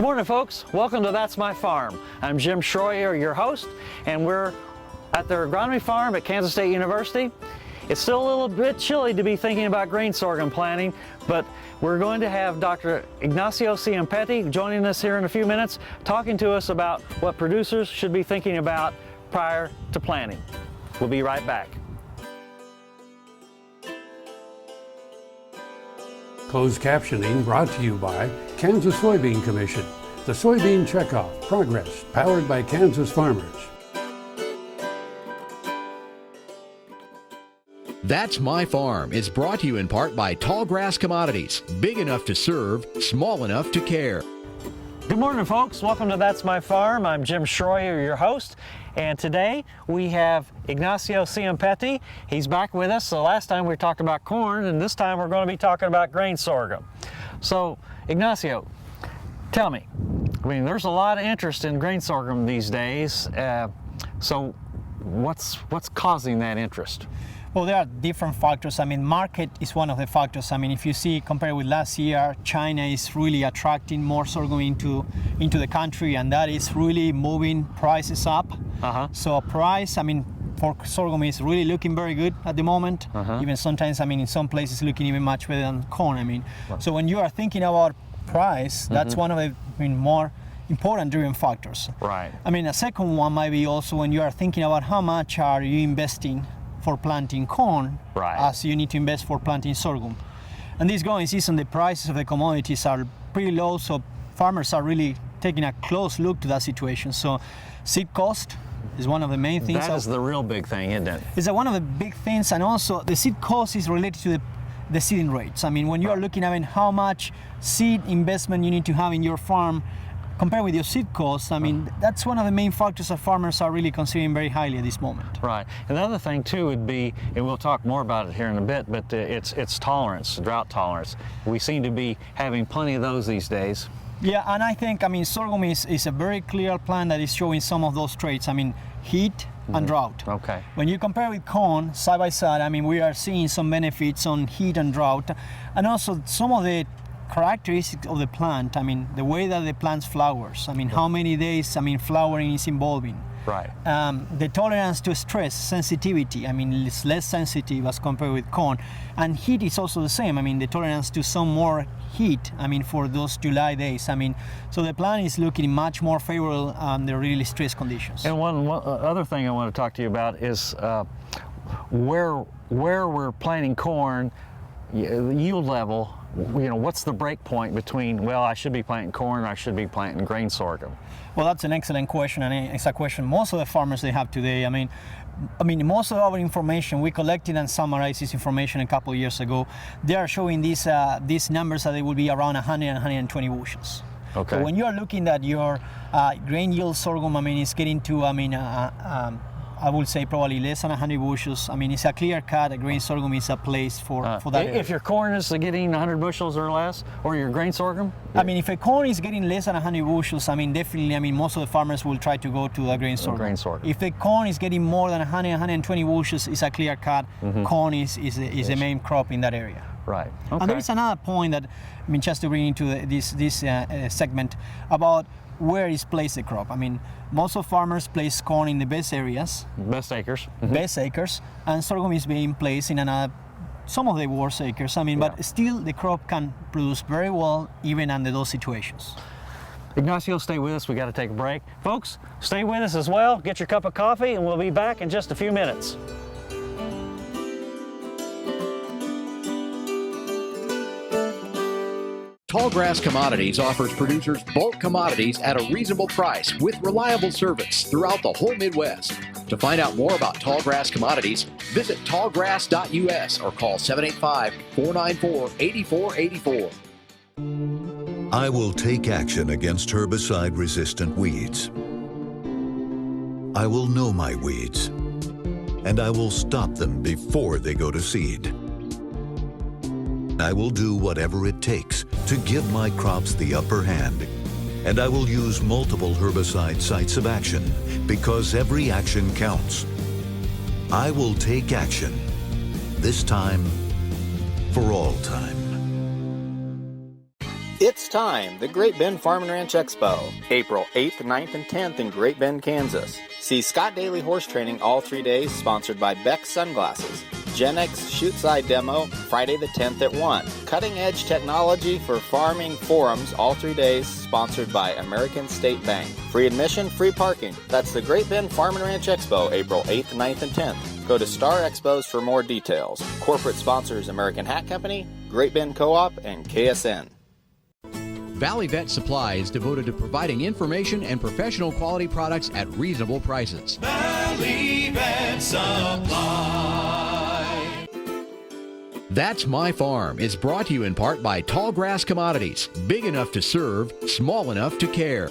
Good morning, folks. Welcome to That's My Farm. I'm Jim Shroyer, your host, and we're at the Agronomy Farm at Kansas State University. It's still a little bit chilly to be thinking about grain sorghum planting, but we're going to have Dr. Ignacio Ciampitti joining us here in a few minutes, talking to us about what producers should be thinking about prior to planting. We'll be right back. Closed captioning brought to you by Kansas Soybean Commission. The Soybean Checkoff Progress, powered by Kansas farmers. That's My Farm is brought to you in part by Tallgrass Commodities. Big enough to serve, small enough to care. Good morning, folks. Welcome to That's My Farm. I'm Jim Shroyer, your host, and today we have Ignacio Ciampitti. He's back with us. So last time we talked about corn, and this time we're going to be talking about grain sorghum. So, Ignacio, tell me, I mean, there's a lot of interest in grain sorghum these days. So what's causing that interest? Well, there are different factors. I mean, market is one of the factors. I mean, if you see, compared with last year, China is really attracting more sorghum into the country, and that is really moving prices up. So price, I mean, for sorghum is really looking very good at the moment. Even sometimes, I mean, in some places looking even much better than corn. I mean, so when you are thinking about price, that's one of the more important driven factors. Right. I mean, a second one might be also when you are thinking about how much are you investing for planting corn, as you need to invest for planting sorghum. And this growing season, the prices of the commodities are pretty low, so farmers are really taking a close look to that situation. So seed cost is one of the main things. That is the real big thing, isn't it? It's one of the big things, and also the seed cost is related to the seeding rates. I mean, when you are looking at how much seed investment you need to have in your farm compared with your seed costs, I mean, that's one of the main factors that farmers are really considering very highly at this moment. Right. And the other thing too would be, and we'll talk more about it here in a bit, but it's tolerance, drought tolerance. We seem to be having plenty of those these days. Yeah, and I think, I mean, sorghum is a very clear plant that is showing some of those traits. I mean, heat and drought. Okay. When you compare with corn, side by side, I mean, we are seeing some benefits on heat and drought, and also some of the characteristics of the plant. I mean, the way that the plant flowers. I mean, how many days, I mean, flowering is involving. Right. The tolerance to stress, sensitivity, I mean, it's less sensitive as compared with corn. And heat is also the same. I mean, the tolerance to some more heat, I mean, for those July days. I mean, so the plant is looking much more favorable under really stress conditions. And one other thing I want to talk to you about is where we're planting corn, yield level. You know, what's the break point between, well, I should be planting corn, or I should be planting grain sorghum? Well, that's an excellent question, and it's a question most of the farmers they have today. I mean, most of our information, we collected and summarized this information a couple of years ago. They are showing these numbers that they will be around 100 and 120 bushels. Okay. So when you are looking at your grain yield sorghum, I mean, it's getting to, I mean, I would say probably less than 100 bushels. I mean, it's a clear cut. A grain sorghum is a place for that area. If your corn is getting 100 bushels or less, or your grain sorghum? I mean, if a corn is getting less than 100 bushels, I mean, definitely, I mean, most of the farmers will try to go to the grain sorghum. If the corn is getting more than 100, 120 bushels, it's a clear cut. Corn is the main crop in that area. Right. Okay. And there is another point that, I mean, just to bring into this segment about where is placed the crop. I mean, most of farmers place corn in the best areas. Best acres. Best acres, and sorghum is being placed in some of the worst acres. I mean, but still the crop can produce very well even under those situations. Ignacio, stay with us. We got to take a break. Folks, stay with us as well. Get your cup of coffee, and we'll be back in just a few minutes. Tallgrass Commodities offers producers bulk commodities at a reasonable price with reliable service throughout the whole Midwest. To find out more about Tallgrass Commodities, visit tallgrass.us or call 785-494-8484. I will take action against herbicide-resistant weeds. I will know my weeds, and I will stop them before they go to seed. I will do whatever it takes to give my crops the upper hand, and I will use multiple herbicide sites of action because every action counts. I will take action, this time for all time. It's time, the Great Bend Farm and Ranch Expo, April 8th, 9th, and 10th in Great Bend, Kansas. See Scott Daly Horse Training all 3 days, sponsored by Beck Sunglasses. Gen X Shoot Side Demo, Friday the 10th at 1. Cutting Edge Technology for Farming Forums all 3 days, sponsored by American State Bank. Free admission, free parking. That's the Great Bend Farm and Ranch Expo, April 8th, 9th, and 10th. Go to Star Expos for more details. Corporate sponsors American Hat Company, Great Bend Co-op, and KSN. Valley Vet Supply is devoted to providing information and professional quality products at reasonable prices. Valley Vet Supply. That's My Farm is brought to you in part by Tallgrass Commodities. Big enough to serve, small enough to care.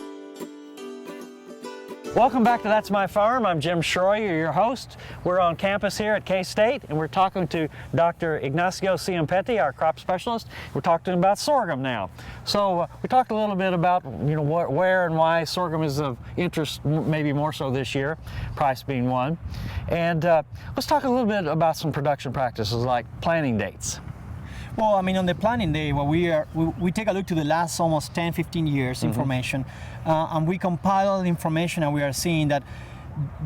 Welcome back to That's My Farm. I'm Jim Shroyer, your host. We're on campus here at K-State, and we're talking to Dr. Ignacio Ciampitti, our crop specialist. We're talking about sorghum now. So we talked a little bit about where and why sorghum is of interest, maybe more so this year, price being one. And let's talk a little bit about some production practices like planting dates. Well, I mean, on the planting day, we take a look to the last almost 10, 15 years information, and we compile information, and we are seeing that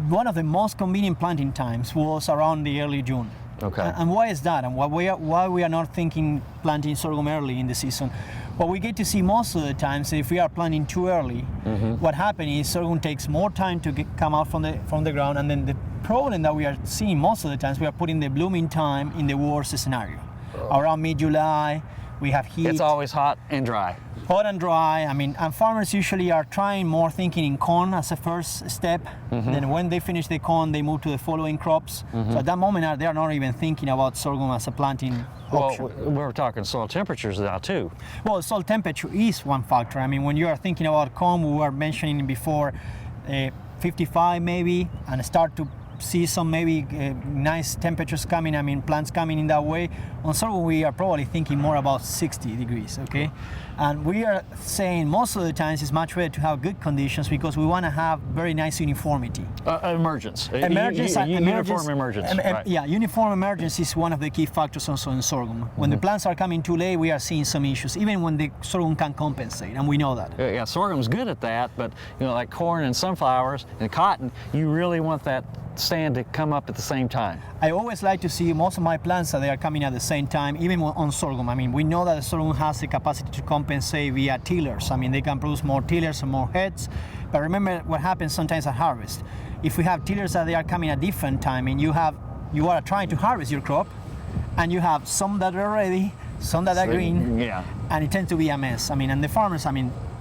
one of the most convenient planting times was around the early June. Okay. And why is that? And why we are not thinking planting sorghum early in the season? Well, we get to see most of the times if we are planting too early, what happens is sorghum takes more time to come out from the ground, and then the problem that we are seeing most of the times, we are putting the blooming time in the worst scenario. Around mid-July, we have heat. It's always hot and dry. Hot and dry. I mean, and farmers usually are trying more thinking in corn as a first step. Then when they finish the corn, they move to the following crops. So at that moment, they are not even thinking about sorghum as a planting option. Well, we're talking soil temperatures now too. Well, soil temperature is one factor. I mean, when you are thinking about corn, we were mentioning before 55 maybe, and start to see some maybe nice temperatures coming, I mean plants coming in that way. On sorghum we are probably thinking more about 60 degrees, okay? And we are saying most of the times it's much better to have good conditions because we want to have very nice uniformity. Emergence. Uniform emergence. Right. Yeah, uniform emergence is one of the key factors also in sorghum. When the plants are coming too late, we are seeing some issues, even when the sorghum can compensate, and we know that. Yeah, sorghum's good at that, but like corn and sunflowers and cotton, you really want that stand to come up at the same time. I always like to see most of my plants that they are coming at the same time, even on sorghum. I mean, we know that the sorghum has the capacity to compensate via tillers. I mean, they can produce more tillers and more heads. But remember what happens sometimes at harvest. If we have tillers that they are coming at different time, and you are trying to harvest your crop, and you have some that are ready, some that are green, and it tends to be a mess. I mean, and the farmers,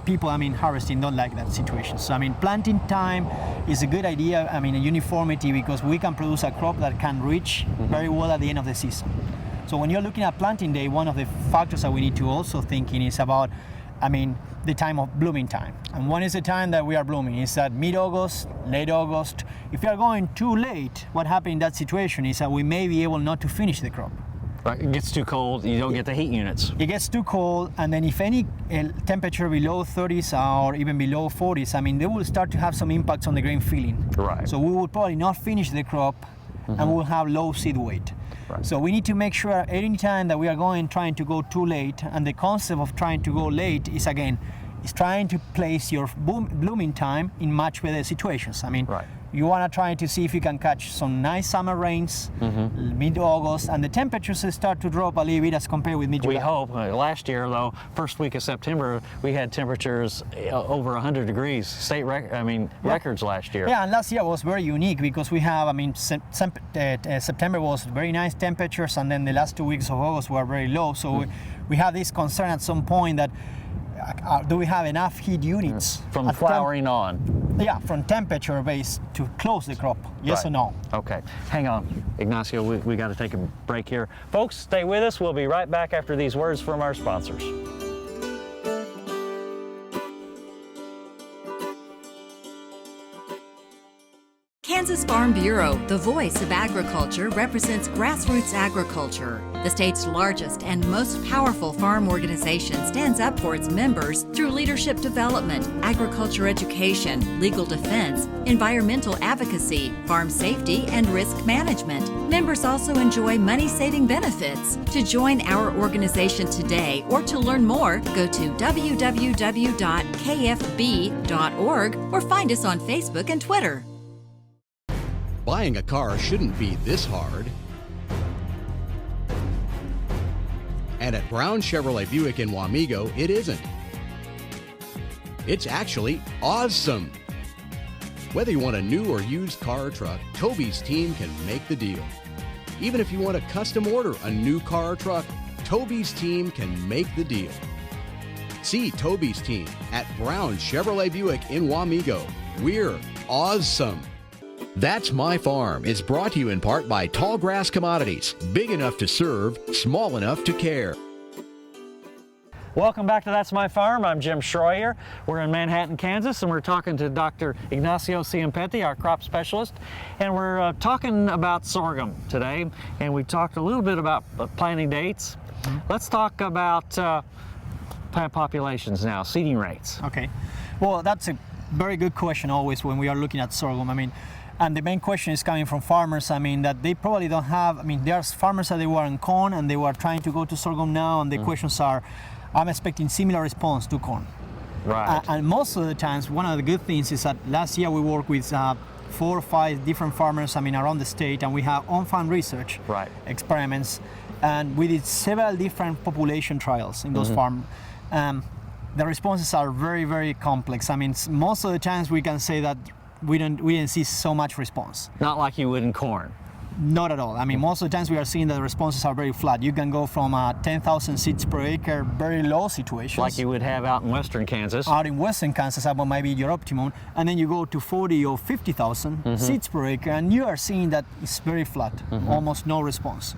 people harvesting don't like that situation. So planting time is a good idea, a uniformity, because we can produce a crop that can reach very well at the end of the season. So when you're looking at planting day, one of the factors that we need to also think in is about the time of blooming time. And when is the time that we are blooming? Is that mid-August, late August? If you are going too late, what happens in that situation is that we may be able not to finish the crop. Right, it gets too cold, you don't get the heat units. It gets too cold, and then if any temperature below 30s or even below 40s, they will start to have some impacts on the grain filling. Right. So we will probably not finish the crop, and we will have low seed weight. Right. So we need to make sure any time that we are trying to go too late, and the concept of trying to go late is trying to place your blooming time in much better situations. Right. You want to try to see if you can catch some nice summer rains mid-August, and the temperatures start to drop a little bit as compared with mid-July. We hope. Last year, though, first week of September, we had temperatures over 100 degrees, records last year. Yeah, and last year was very unique because we have, September was very nice temperatures, and then the last 2 weeks of August were very low. So we have this concern at some point that do we have enough heat units from flowering on? Yeah, from temperature base to close the crop. Yes or no? Okay, hang on, Ignacio. We got to take a break here, folks. Stay with us. We'll be right back after these words from our sponsors. Kansas Kansas Farm Bureau, the voice of agriculture, represents grassroots agriculture. The state's largest and most powerful farm organization stands up for its members through leadership development, agriculture education, legal defense, environmental advocacy, farm safety, and risk management. Members also enjoy money-saving benefits. To join our organization today or to learn more, go to www.kfb.org or find us on Facebook and Twitter. Buying a car shouldn't be this hard. And at Brown Chevrolet Buick in Wamego, it isn't. It's actually awesome. Whether you want a new or used car or truck, Toby's team can make the deal. Even if you want to custom order a new car or truck, Toby's team can make the deal. See Toby's team at Brown Chevrolet Buick in Wamego. We're awesome. That's My Farm is brought to you in part by Tallgrass Commodities. Big enough to serve, small enough to care. Welcome back to That's My Farm. I'm Jim Shroyer. We're in Manhattan, Kansas, and we're talking to Dr. Ignacio Ciampitti, our crop specialist, and we're talking about sorghum today, and we talked a little bit about planting dates. Let's talk about plant populations now, seeding rates. Okay, well, that's a very good question always when we are looking at sorghum. I mean, and the main question is coming from farmers, I mean, that they probably don't have, I mean, there's farmers that they were in corn and they were trying to go to sorghum now, and the questions are, I'm expecting similar response to corn. Right. And most of the times, one of the good things is that last year we worked with 4 or 5 different farmers, I mean, around the state, and we have on-farm research experiments, and we did several different population trials in those farms. The responses are very, very complex. I mean, most of the times we can say that we didn't see so much response. Not like you would in corn. Not at all. I mean, most of the times we are seeing that the responses are very flat. You can go from 10,000 seeds per acre, very low situations. Like you would have out in western Kansas. Out in western Kansas, that might be your optimum. And then you go to 40 or 50,000 seeds per acre, and you are seeing that it's very flat, almost no response.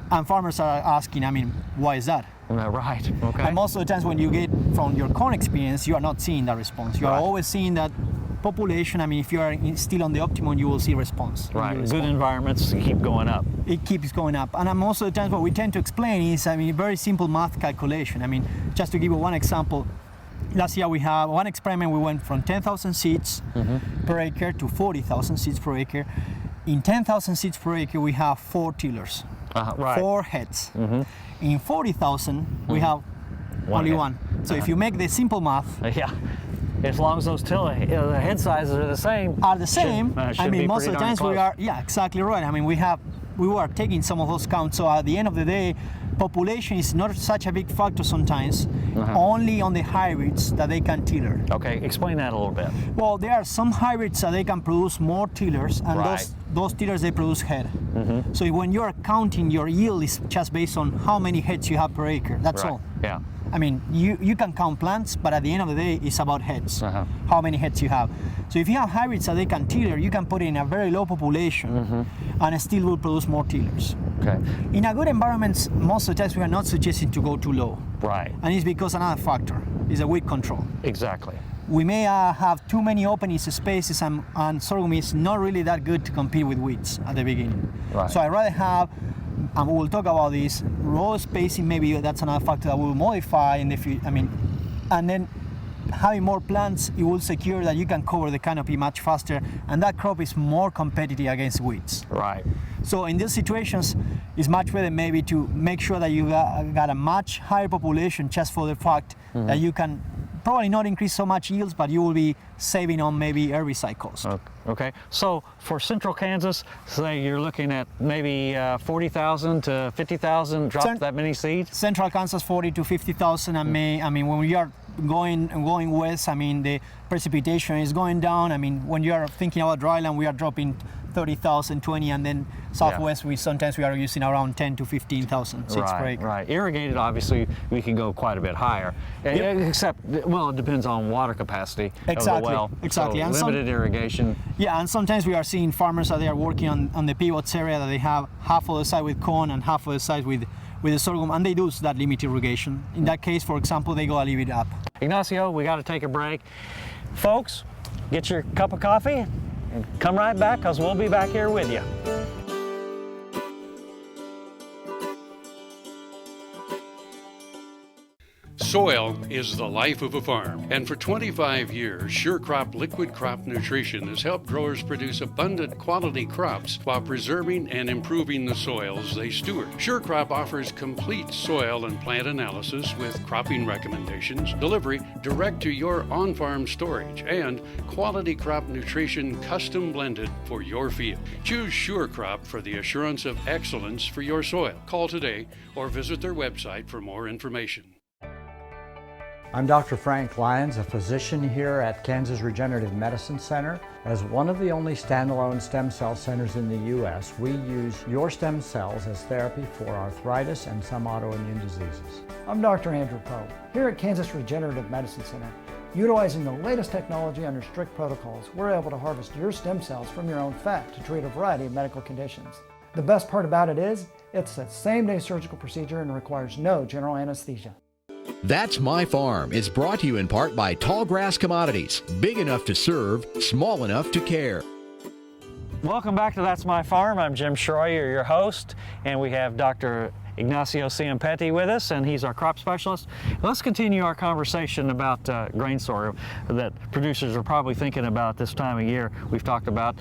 And farmers are asking, I mean, why is that? Right, okay. And most of the times when you get from your corn experience, you are not seeing that response. You are always seeing that population. I mean, if you are still on the optimum, you will see response. Right, good environments keep going up. It keeps going up. And most of the times what we tend to explain is, I mean, very simple math calculation. I mean, just to give you one example, last year we have one experiment, we went from 10,000 seeds per acre to 40,000 seeds per acre. In 10,000 seeds per acre, we have 4 tillers, 4 heads. In 40,000, we have only one. So if you make the simple math, as long as those the head sizes are the same. I mean, most of the times we are, exactly right. I mean, we were taking some of those counts. So at the end of the day, population is not such a big factor sometimes, only on the hybrids that they can tiller. Okay, explain that a little bit. Well, there are some hybrids that they can produce more tillers, and those tillers, they produce head. So when you're counting, your yield is just based on how many heads you have per acre. That's all. Yeah. I mean, you can count plants, but at the end of the day, it's about heads, how many heads you have. So if you have hybrids that they can tiller, you can put in a very low population and it still will produce more tillers. Okay. In a good environment, most of the times we are not suggesting to go too low. Right. And it's because another factor is a weed control. Exactly. We may have too many open spaces, and sorghum is not really that good to compete with weeds at the beginning. Right. So I'd rather have, and we will talk about this, row spacing, maybe that's another factor that we'll modify in the future. I mean, and then having more plants, it will secure that you can cover the canopy much faster, and that crop is more competitive against weeds. Right. So in these situations, it's much better maybe to make sure that you got a much higher population, just for the fact that you can probably not increase so much yields, but you will be saving on maybe herbicide cost. Okay, so for central Kansas, say you're looking at maybe 40,000 to 50,000 drops that many seeds? Central Kansas, 40 to 50,000, and I mean, when we are going west, I mean, the precipitation is going down. I mean, when you are thinking about dryland, we are dropping 30,000, 20, and then southwest, we are using around 10 to 15,000 seeds per acre. Right. Irrigated, obviously, we can go quite a bit higher. Except, well, it depends on water capacity of the well. Exactly. So and limited irrigation. Yeah, and sometimes we are seeing farmers that they are working on the pivots area, that they have half of the side with corn and half of the side with the sorghum, and they do that limited irrigation. In that case, for example, they go a little bit up. Ignacio, we got to take a break. Folks, get your cup of coffee And come right back, because we'll be back here with you. Soil is the life of a farm, and for 25 years, SureCrop Liquid Crop Nutrition has helped growers produce abundant quality crops while preserving and improving the soils they steward. SureCrop offers complete soil and plant analysis with cropping recommendations, delivery direct to your on-farm storage, and quality crop nutrition custom blended for your field. Choose SureCrop for the assurance of excellence for your soil. Call today or visit their website for more information. I'm Dr. Frank Lyons, a physician here at Kansas Regenerative Medicine Center. As one of the only standalone stem cell centers in the U.S., we use your stem cells as therapy for arthritis and some autoimmune diseases. I'm Dr. Andrew Poe, here at Kansas Regenerative Medicine Center. Utilizing the latest technology under strict protocols, we're able to harvest your stem cells from your own fat to treat a variety of medical conditions. The best part about it is, it's a same-day surgical procedure and requires no general anesthesia. That's My Farm is brought to you in part by Tallgrass Commodities, big enough to serve, small enough to care. Welcome back to That's My Farm. I'm Jim Shroyer, your host, and we have Dr. Ignacio Ciampitti with us, and he's our crop specialist. Let's continue our conversation about grain sorghum that producers are probably thinking about this time of year. We've talked about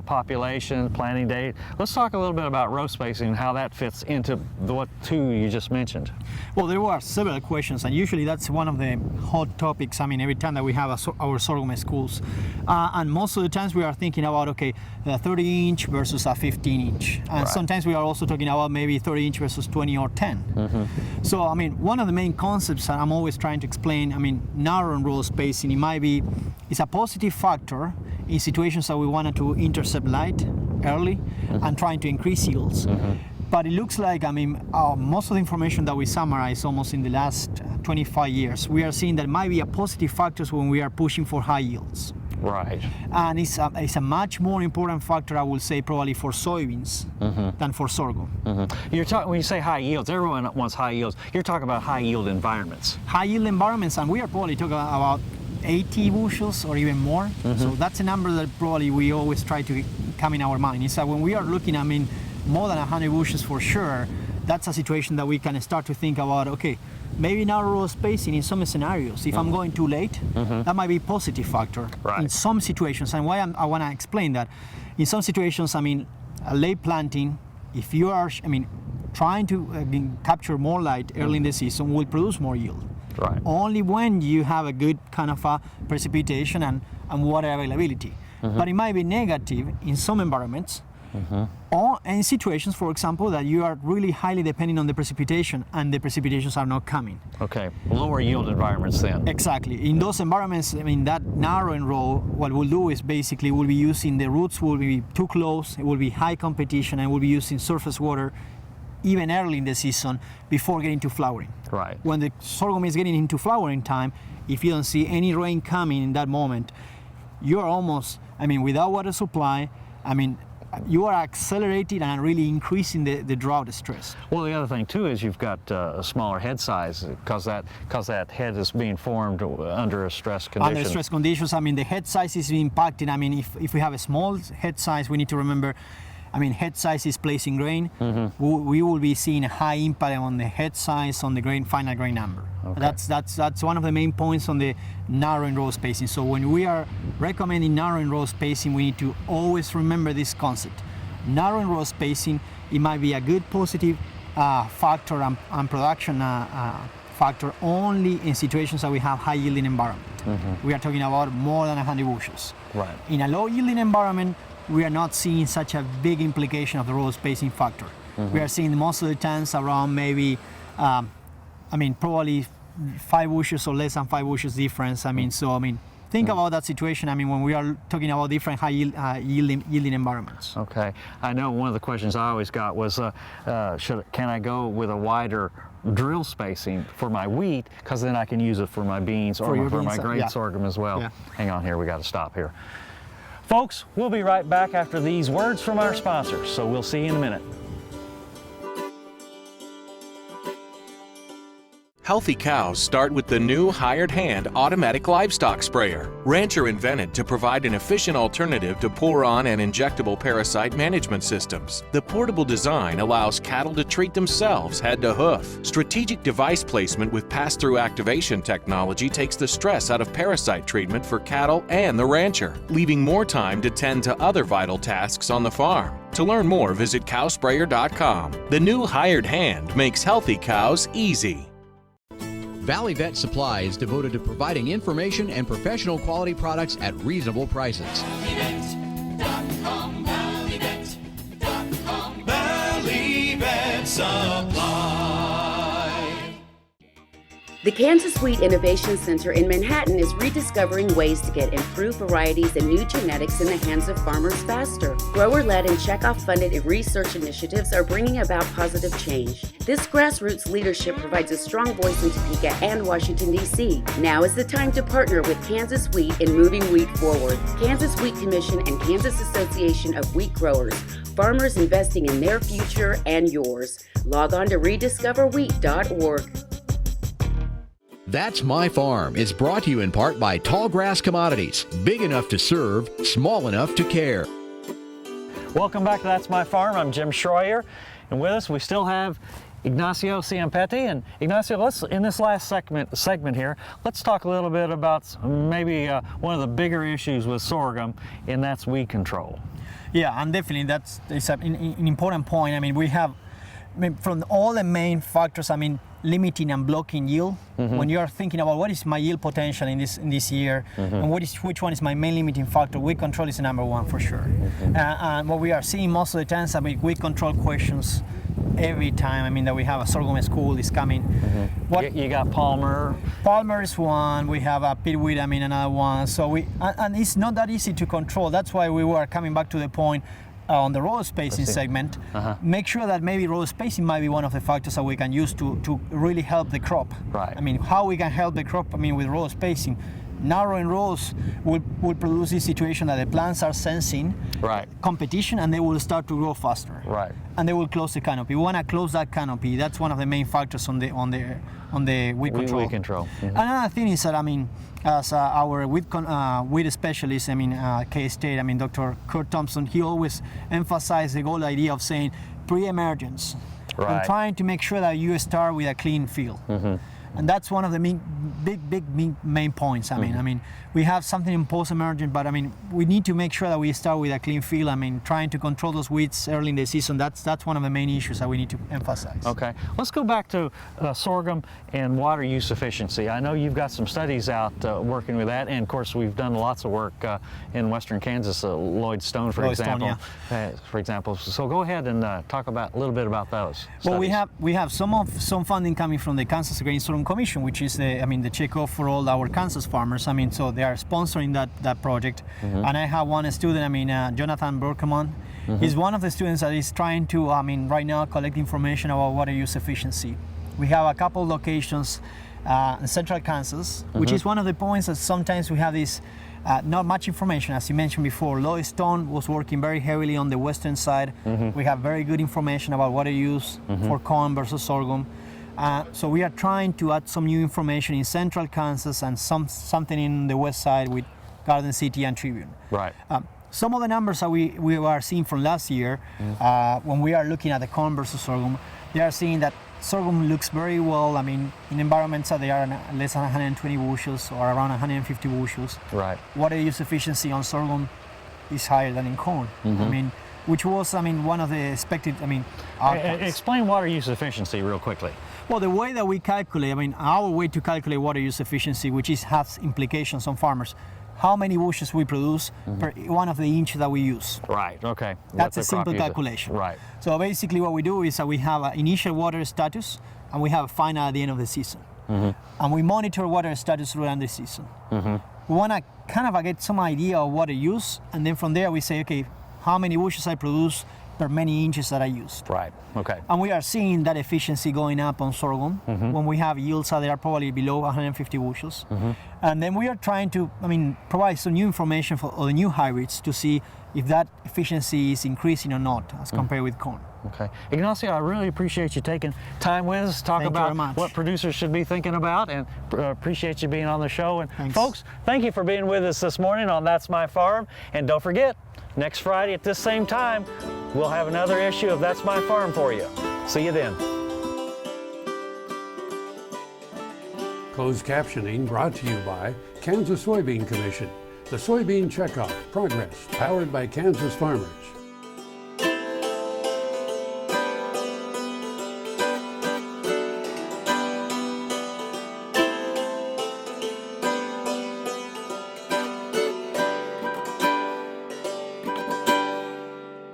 population, planting date. Let's talk a little bit about row spacing and how that fits into what two you just mentioned. Well, there were several questions, and usually that's one of the hot topics. I mean, every time that we have our sorghum schools, and most of the times we are thinking about, okay, a 30-inch versus a 15-inch, and right. Sometimes we are also talking about maybe 30-inch versus 20 or 10. Mm-hmm. So, I mean, one of the main concepts that I'm always trying to explain, I mean, narrow and row spacing, it's a positive factor in situations that we wanted to intercept light early mm-hmm. and trying to increase yields. Mm-hmm. But it looks like, I mean, most of the information that we summarize almost in the last 25 years, we are seeing that might be a positive factors when we are pushing for high yields. Right. And it's a much more important factor, I would say, probably for soybeans mm-hmm. than for sorghum. Mm-hmm. You're talking, when you say high yields, everyone wants high yields. You're talking about high yield environments. High yield environments, and we are probably talking about 80 bushels or even more. Mm-hmm. So that's a number that probably we always try to come in our mind. It's that when we are looking, I mean, more than 100 bushels for sure, that's a situation that we can start to think about, okay, maybe narrow row spacing in some scenarios. If mm-hmm. I'm going too late, mm-hmm. that might be a positive factor right. in some situations. And why I want to explain that. In some situations, I mean, a late planting, if you are, I mean, trying to capture more light early in the season will produce more yield. Right. Only when you have a good kind of precipitation and water availability. Mm-hmm. But it might be negative in some environments. Mm-hmm. Or in situations, for example, that you are really highly depending on the precipitation and the precipitations are not coming. Okay, lower yield environments then. Exactly. In those environments, I mean, that narrow and row, what we'll do is basically we'll be using the roots will be too close, it will be high competition, and we'll be using surface water even early in the season before getting to flowering. Right. When the sorghum is getting into flowering time, if you don't see any rain coming in that moment, you are almost, I mean, without water supply, I mean, you are accelerating and really increasing the drought stress. Well, the other thing too is you've got a smaller head size because that head is being formed under a stress condition. Under stress conditions, I mean, the head size is impacted. I mean, if we have a small head size, we need to remember, I mean, head size is placing grain. Mm-hmm. We will be seeing a high impact on the head size on the grain final grain number. Okay. That's one of the main points on the narrow and row spacing. So when we are recommending narrow and row spacing, we need to always remember this concept. Narrow and row spacing, it might be a good positive factor and production factor only in situations that we have high yielding environment. Mm-hmm. We are talking about more than 100 bushels. Right. In a low yielding environment, we are not seeing such a big implication of the row spacing factor. Mm-hmm. We are seeing most of the times around maybe, probably 5 bushels or less than 5 bushels difference. I mean, so, I mean, think about that situation, I mean, when we are talking about different high yielding environments. Okay. I know one of the questions I always got was, can I go with a wider drill spacing for my wheat, because then I can use it for my beans or for my grain sorghum as well. Yeah. Hang on here, we got to stop here. Folks, we'll be right back after these words from our sponsors, so we'll see you in a minute. Healthy cows start with the new hired hand automatic livestock sprayer. Rancher invented to provide an efficient alternative to pour-on and injectable parasite management systems. The portable design allows cattle to treat themselves head to hoof. Strategic device placement with pass-through activation technology takes the stress out of parasite treatment for cattle and the rancher, leaving more time to tend to other vital tasks on the farm. To learn more, visit cowsprayer.com. The new hired hand makes healthy cows easy. Valley Vet Supply is devoted to providing information and professional quality products at reasonable prices. ValleyVet.com, ValleyVet.com, Valley Vet Supply. The Kansas Wheat Innovation Center in Manhattan is rediscovering ways to get improved varieties and new genetics in the hands of farmers faster. Grower-led and checkoff-funded research initiatives are bringing about positive change. This grassroots leadership provides a strong voice in Topeka and Washington, D.C. Now is the time to partner with Kansas Wheat in moving wheat forward. Kansas Wheat Commission and Kansas Association of Wheat Growers. Farmers investing in their future and yours. Log on to rediscoverwheat.org. That's My Farm is brought to you in part by Tallgrass Commodities. Big enough to serve, small enough to care. Welcome back to That's My Farm. I'm Jim Shroyer, and with us we still have Ignacio Ciampitti. And Ignacio, let's in this last segment here, let's talk a little bit about maybe one of the bigger issues with sorghum, and that's weed control. Yeah, and definitely that's an important point. I mean, from all the main factors, limiting and blocking yield. When you are thinking about what is my yield potential in this year, and which one is my main limiting factor, weed control is the number one for sure. And what we are seeing most of the times, weed control questions every time. That we have a sorghum school is coming. You got Palmer. Palmer is one. We have a pitweed, another one. So and it's not that easy to control. That's why we were coming back to the point on the row spacing segment. Make sure that maybe row spacing might be one of the factors that we can use to really help the crop. Right. How we can help the crop, with row spacing. Narrowing rows will produce this situation that the plants are sensing competition, and they will start to grow faster. Right. And they will close the canopy. We want to close that canopy. That's one of the main factors on the weed control. Weed control. Another thing is that as our weed specialist, K-State, Dr. Kurt Thompson, he always emphasized the whole idea of saying pre-emergence, and trying to make sure that you start with a clean field. And that's one of the main points. We have something in post-emergent, but we need to make sure that we start with a clean field. Trying to control those weeds early in the season. That's one of the main issues that we need to emphasize. Okay, let's go back to sorghum and water use efficiency. I know you've got some studies out working with that, and of course we've done lots of work in western Kansas. Lloyd Stone, for example. So go ahead and talk a little bit about those studies. Well, we have some funding coming from the Kansas Grain Sorghum Commission, which is the checkoff for all our Kansas farmers. So they are sponsoring that project. And I have one student, Jonathan Berkman. He's one of the students that is trying to, right now collect information about water use efficiency. We have a couple locations in central Kansas, which is one of the points that sometimes we have this not much information. As you mentioned before, Lloyd Stone was working very heavily on the western side. We have very good information about water use for corn versus sorghum. So we are trying to add some new information in central Kansas and something in the west side with Garden City and Tribune. Right. Some of the numbers that we are seeing from last year, when we are looking at the corn versus sorghum, they are seeing that sorghum looks very well. In environments that they are less than 120 bushels or around 150 bushels. Right. Water use efficiency on sorghum is higher than in corn. Which was, one of the expected, outcomes. Explain water use efficiency real quickly. Well, the way that we calculate, our way to calculate water use efficiency, which has implications on farmers, how many bushels we produce per one of the inch that we use. Right, okay. That's a simple calculation. Right. So basically what we do is that we have an initial water status, and we have a final at the end of the season. And we monitor water status throughout the season. We want to kind of get some idea of water use, and then from there we say, okay, how many bushels I produce per many inches that I used. Right, okay. And we are seeing that efficiency going up on sorghum when we have yields that are probably below 150 bushels. And then we are trying to, provide some new information for the new hybrids to see if that efficiency is increasing or not as compared with corn. Okay. Ignacio, I really appreciate you taking time with us to talk about what producers should be thinking about, and appreciate you being on the show. And folks, thank you for being with us this morning on That's My Farm. And don't forget, next Friday at this same time, we'll have another issue of That's My Farm for you. See you then. Closed captioning brought to you by Kansas Soybean Commission. The Soybean Checkoff Progress, powered by Kansas farmers.